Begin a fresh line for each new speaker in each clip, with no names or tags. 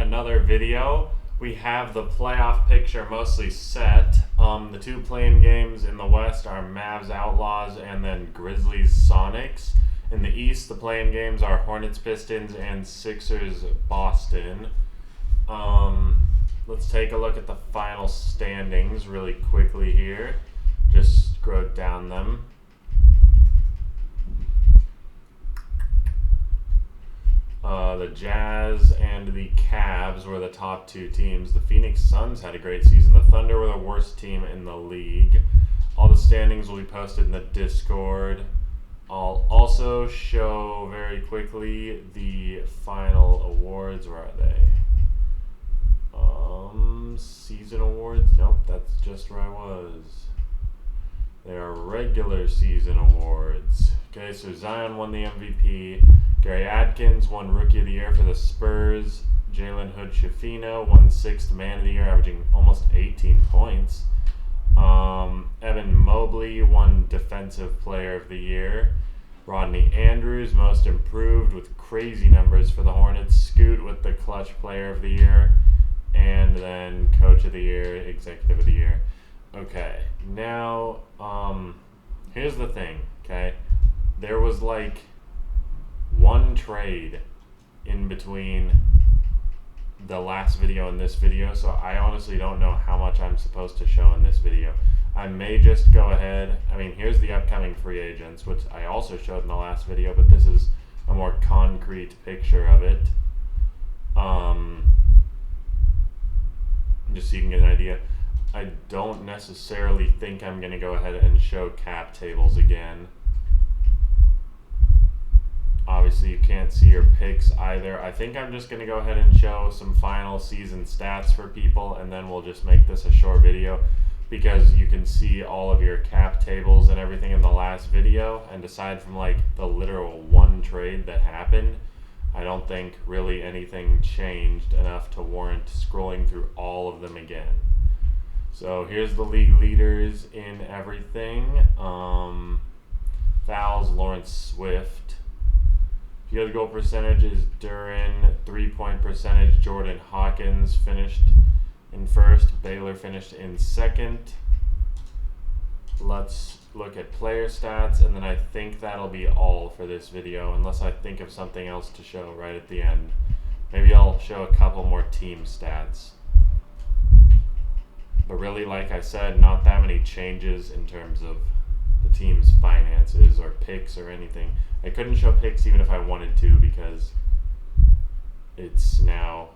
another video. We have the playoff picture mostly set. The two playing games in the West are Mavs Outlaws and then Grizzlies Sonics. In the East, the playing games are Hornets Pistons and Sixers Boston. Let's take a look at the final standings really quickly here. Just scroll down them. The Jazz and the Cavs were the top two teams. The Phoenix Suns had a great season. The Thunder were the worst team in the league. All the standings will be posted in the Discord. I'll also show very quickly the final awards. Where are they? Season awards? Nope, that's just where I was. They are regular season awards. Okay, so Zion won the MVP. Gary Adkins won Rookie of the Year for the Spurs. Jalen Hood-Schifino won Sixth Man of the Year, averaging almost 18 points. Evan Mobley won Defensive Player of the Year. Rodney Andrews, Most Improved, with crazy numbers for the Hornets. Scoot with the Clutch Player of the Year. And then Coach of the Year, Executive of the Year. Okay, now, here's the thing, okay? There was like one trade in between the last video and this video, so I honestly don't know how much I'm supposed to show in this video. I may just go ahead, here's the upcoming free agents, which I also showed in the last video, but this is a more concrete picture of it. Just so you can get an idea. I don't necessarily think I'm going to go ahead and show cap tables again. Obviously, you can't see your picks either. I think I'm just going to go ahead and show some final season stats for people, and then we'll just make this a short video because you can see all of your cap tables and everything in the last video. And aside from like the literal one trade that happened, I don't think really anything changed enough to warrant scrolling through all of them again. So here's the league leaders in everything. Fouls, Lawrence Swift. Field goal percentage is Duren. 3-point percentage, Jordan Hawkins finished in first. Baylor finished in second. Let's look at player stats, and then I think that'll be all for this video, unless I think of something else to show right at the end. Maybe I'll show a couple more team stats. But really, like I said, not that many changes in terms of the team's finances or picks or anything. I couldn't show picks even if I wanted to because it's now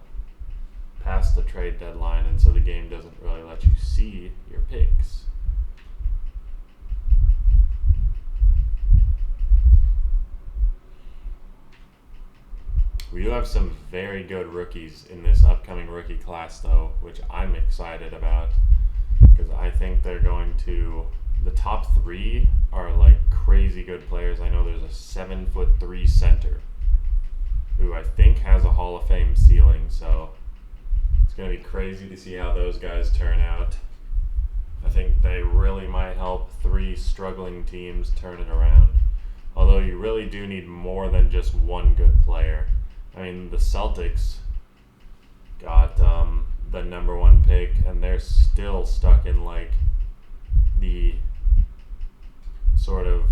past the trade deadline, and so the game doesn't really let you see your picks. We do have some very good rookies in this upcoming rookie class, though, which I'm excited about because I think they're going to. The top three are like crazy good players. I know there's a 7'3" center who I think has a Hall of Fame ceiling, so it's going to be crazy to see how those guys turn out. I think they really might help three struggling teams turn it around. Although you really do need more than just one good player. The Celtics got the number one pick, and they're still stuck in like the sort of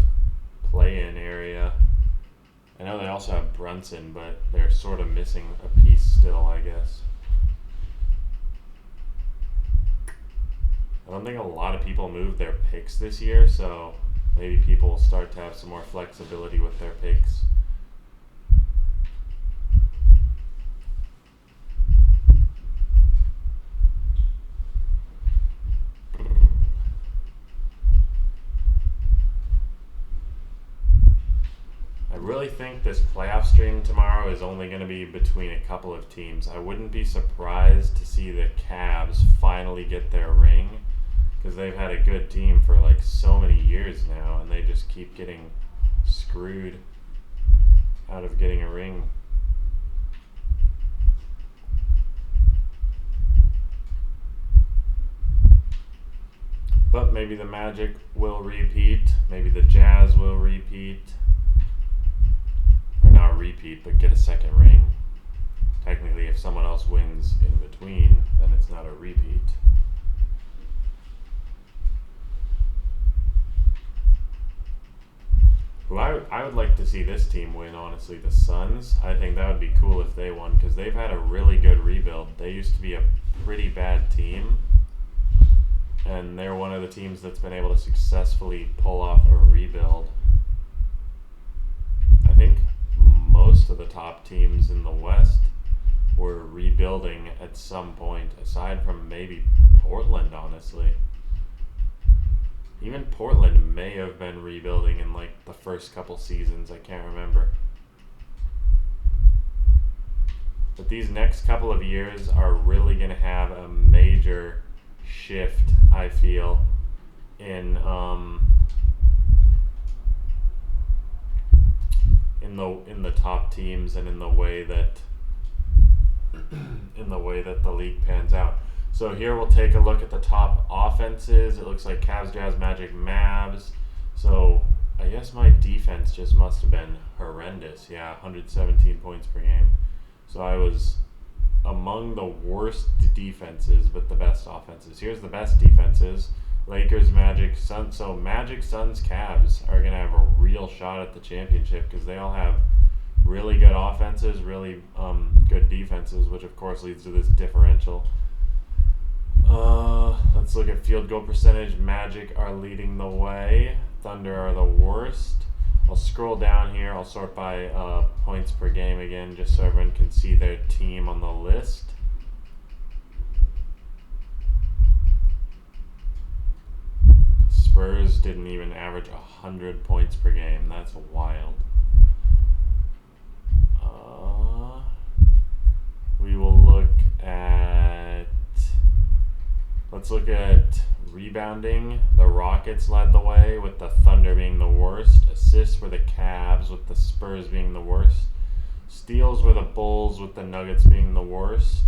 play-in area. I know they also have Brunson, but they're sort of missing a piece still, I guess. I don't think a lot of people moved their picks this year, so maybe people will start to have some more flexibility with their picks. I really think this playoff stream tomorrow is only going to be between a couple of teams. I wouldn't be surprised to see the Cavs finally get their ring because they've had a good team for like so many years now, and they just keep getting screwed out of getting a ring. But maybe the Magic will repeat. Maybe the Jazz will repeat. Or not repeat, but get a second ring. Technically, if if someone else wins in between, then it's not a repeat. Who I would like to see this team win, honestly, the Suns. I think that would be cool if they won, because they've had a really good rebuild. They used to be a pretty bad team, and they're one of the teams that's been able to successfully pull off a rebuild. I think most of the top teams in the West were rebuilding at some point, aside from maybe Portland, honestly. Even Portland may have been rebuilding in like the first couple seasons, I can't remember. But these next couple of years are really going to have a major shift, I feel, in the top teams and in the way that the league pans out. So here we'll take a look at the top offenses. It looks like Cavs, Jazz, Magic, Mavs. So I guess my defense just must have been horrendous. Yeah, 117 points per game. So I was among the worst defenses, but the best offenses. Here's the best defenses. Lakers, Magic, Suns. So Magic, Suns, Cavs are going to have a real shot at the championship because they all have really good offenses, really good defenses, which of course leads to this differential. Let's look at field goal percentage. Magic are leading the way. Thunder are the worst. I'll scroll down here. I'll sort by points per game again, just so everyone can see their team on the list. Spurs didn't even average 100 points per game. That's wild. We will look at... Let's look at rebounding. The Rockets led the way, with the Thunder being the worst. Assists were the Cavs, with the Spurs being the worst. Steals were the Bulls, with the Nuggets being the worst.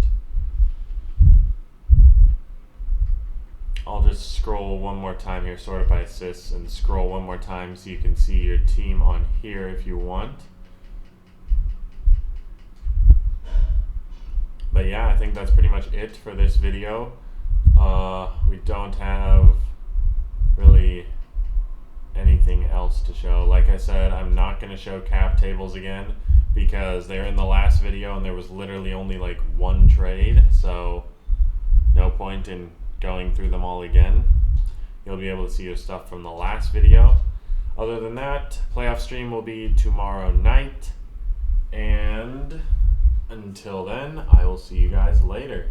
I'll just scroll one more time here, sort it by assists, and scroll one more time so you can see your team on here if you want. But yeah, I think that's pretty much it for this video. We don't have really anything else to show. Like I said, I'm not going to show cap tables again because they're in the last video and there was literally only like one trade, so no point in going through them all again. You'll be able to see your stuff from the last video. Other than that, playoff stream will be tomorrow night, and until then, I will see you guys later.